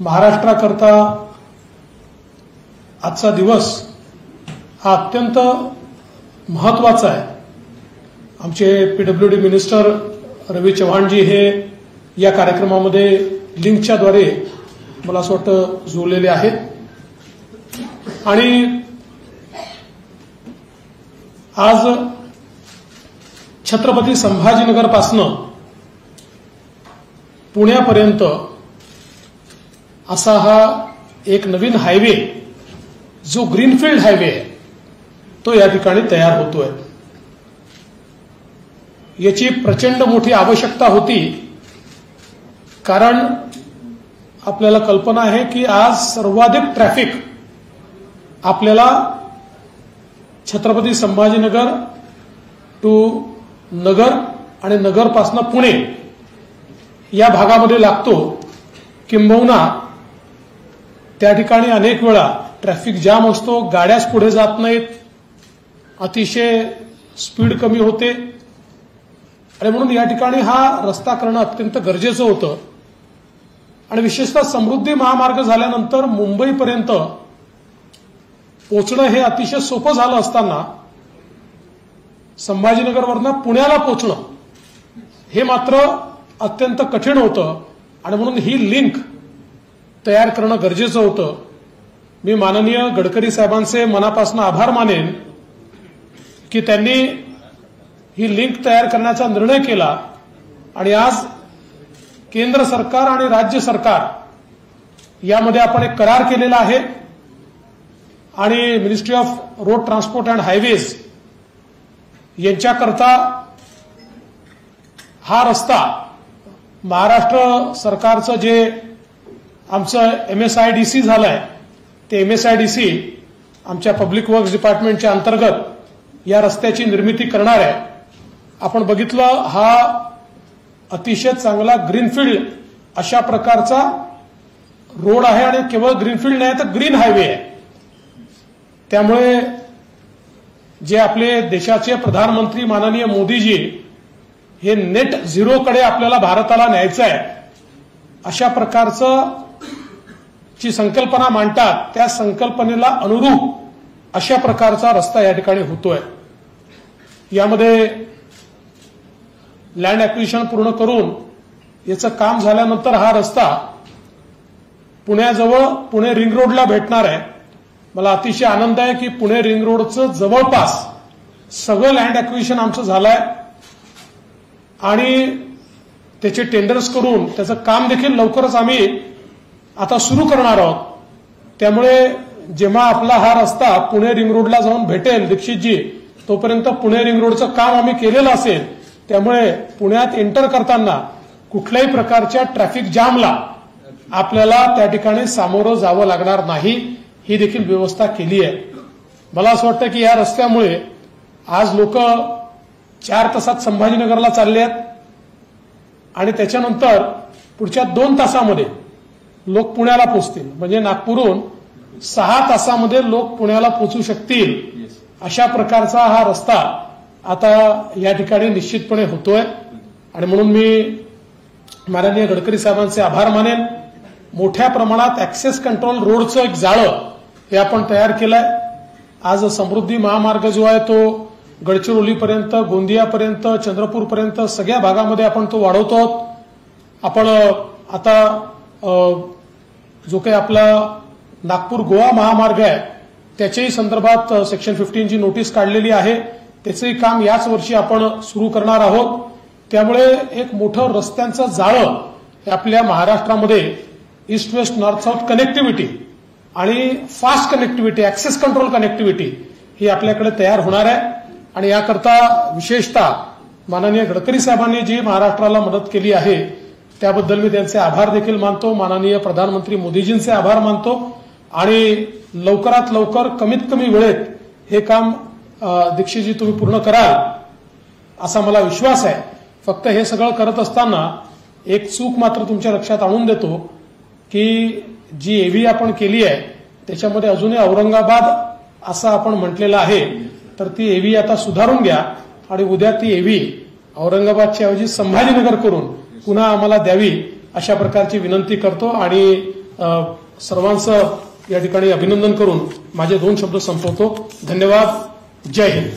महाराष्ट्राकरता आजचा दिवस हा अत्यंत महत्वाचा आहे। आमचे पीडब्ल्यूडी मिनिस्टर रवी चव्हाणजी हे या कार्यक्रमामध्ये लिंकच्या द्वारे मला असं वाटतं जोडलेले आहेत आणि आज छत्रपती संभाजीनगर पासून पुण्यापर्यंत असा हा एक नवीन हायवे जो ग्रीनफील्ड हायवे आहे तो या ठिकाणी तयार होतोय। याची प्रचंड मोठी आवश्यकता होती, कारण आपल्याला कल्पना आहे की आज सर्वाधिक ट्रॅफिक आपल्याला छत्रपती संभाजीनगर टू नगर आणि नगरपासून पुणे या भागामध्ये लागतो। किंबहुना त्या ठिकाणी अनेक वेळा ट्रॅफिक जाम असतो, गाड्याच पुढे जात नाहीत, अतिशय स्पीड कमी होते आणि म्हणून या ठिकाणी हा रस्ता करणं अत्यंत गरजेचं होतं। आणि विशेषतः समृद्धी महामार्ग झाल्यानंतर मुंबईपर्यंत पोहोचणं हे अतिशय सोपं झालं असताना संभाजीनगरवरनं पुण्याला पोहोचणं हे मात्र अत्यंत कठीण होतं आणि म्हणून ही लिंक तयार करणं गरजेचं होतं। मी माननीय गडकरी साहेबांचे मनापासून आभार मानेन की त्यांनी ही लिंक तयार करण्याचा निर्णय केला आणि आज केंद्र सरकार आणि राज्य सरकार यामध्ये आपण एक करार केलेला आहे आणि ministry of road transport and highways यांच्याकरता हा रस्ता महाराष्ट्र सरकारचं जे आमचं MSIDC झालंय ते MSIDC आमच्या पब्लिक वर्क्स डिपार्टमेंटच्या अंतर्गत या रस्त्याची निर्मिती करणार आहे। आपण बघितलं हा अतिशय चांगला ग्रीनफील्ड अशा प्रकारचा रोड आहे आणि केवळ ग्रीनफील्ड नाही तर ग्रीन हायवे आहे। त्यामुळे जे आपले देशाचे प्रधानमंत्री माननीय मोदीजी हे नेट झिरोकडे आपल्याला भारताला न्यायचं आहे अशा प्रकारचं जी संकल्पना मांडतात त्या संकल्पनेला अनुरूप अशा प्रकारचा रस्ता या ठिकाणी होतोय। यामध्ये लँड ॲक्विजिशन पूर्ण करून याचं काम झाल्यानंतर हा रस्ता पुण्याजवळ पुणे रिंग रोडला भेटणार आहे। मला अतिशय आनंद आहे की पुणे रिंग रोडचं जवळपास सगळं लँड ॲक्विजिशन आमचं झालंय आणि त्याचे टेंडर्स करून त्याचं काम देखील लवकरच आम्ही आता सुरू करणार आहोत। त्यामुळे जेव्हा आपला हा रस्ता पुणे रिंग रोडला जाऊन भेटेल दीक्षितजी, तोपर्यंत पुणे रिंग रोडचं काम आम्ही केलेलं असेल। त्यामुळे पुण्यात एंटर करताना कुठल्याही प्रकारच्या ट्रॅफिक जामला आपल्याला त्या ठिकाणी सामोरं जावं लागणार नाही, ही देखील व्यवस्था केली आहे। मला असं वाटतं की या रस्त्यामुळे आज लोक 4 तासात संभाजीनगरला चालले आहेत आणि त्याच्यानंतर पुढच्या 2 तासामध्ये लोक पुण्याला पोहोचतील, म्हणजे नागपूरहून 6 तासामध्ये लोक पुण्याला पोहोचू शकतील अशा प्रकारचा हा रस्ता आता या ठिकाणी निश्चितपणे होतोय। आणि म्हणून मी माननीय गडकरी साहेबांचे आभार मानेन। मोठ्या प्रमाणात ऍक्सेस कंट्रोल रोडचं एक जाळं हे आपण तयार केलंय। आज समृद्धी महामार्ग जो आहे तो गडचिरोलीपर्यंत, गोंदियापर्यंत, चंद्रपूरपर्यंत सगळ्या भागामध्ये आपण तो वाढवतो आहोत। आपण आता जो काही आपला नागपूर गोवा महामार्ग आहे त्याच्याही संदर्भात सेक्शन 15 ची नोटीस काढलेली आहे, त्याचंही काम याच वर्षी आपण सुरू करणार आहोत। त्यामुळे एक मोठं रस्त्यांचं जाळं हे आपल्या महाराष्ट्रामध्ये east west north south connectivity आणि fast connectivity, access control connectivity ही आपल्याकडे तयार होणार आहे। आणि याकरता विशेषतः माननीय गडकरी साहेबांनी जी महाराष्ट्राला मदत केली आहे त्याबद्दल मी त्यांचे आभार देखील मानतो। माननीय प्रधानमंत्री मोदीजींचे आभार मानतो आणि लवकरात लवकर कमीत कमी वेळेत हे काम दीक्षितजी तुम्ही पूर्ण कराल असा मला विश्वास आहे। फक्त हे सगळं करत असताना एक चूक मात्र तुमच्या लक्षात आणून देतो की जी एव्ही आपण केली आहे त्याच्यामध्ये अजूनही औरंगाबाद असं आपण म्हटलेलं आहे, तर ती एव्ही आता सुधारून घ्या आणि उद्या ती एव्ही औरंगाबादच्या ऐवजी संभाजीनगर करून पुन्हा आम्हाला द्यावी अशा प्रकारची विनंती करतो आणि सर्वांचं या ठिकाणी अभिनंदन करून माझे 2 शब्द संपवतो. धन्यवाद. जय हिंद.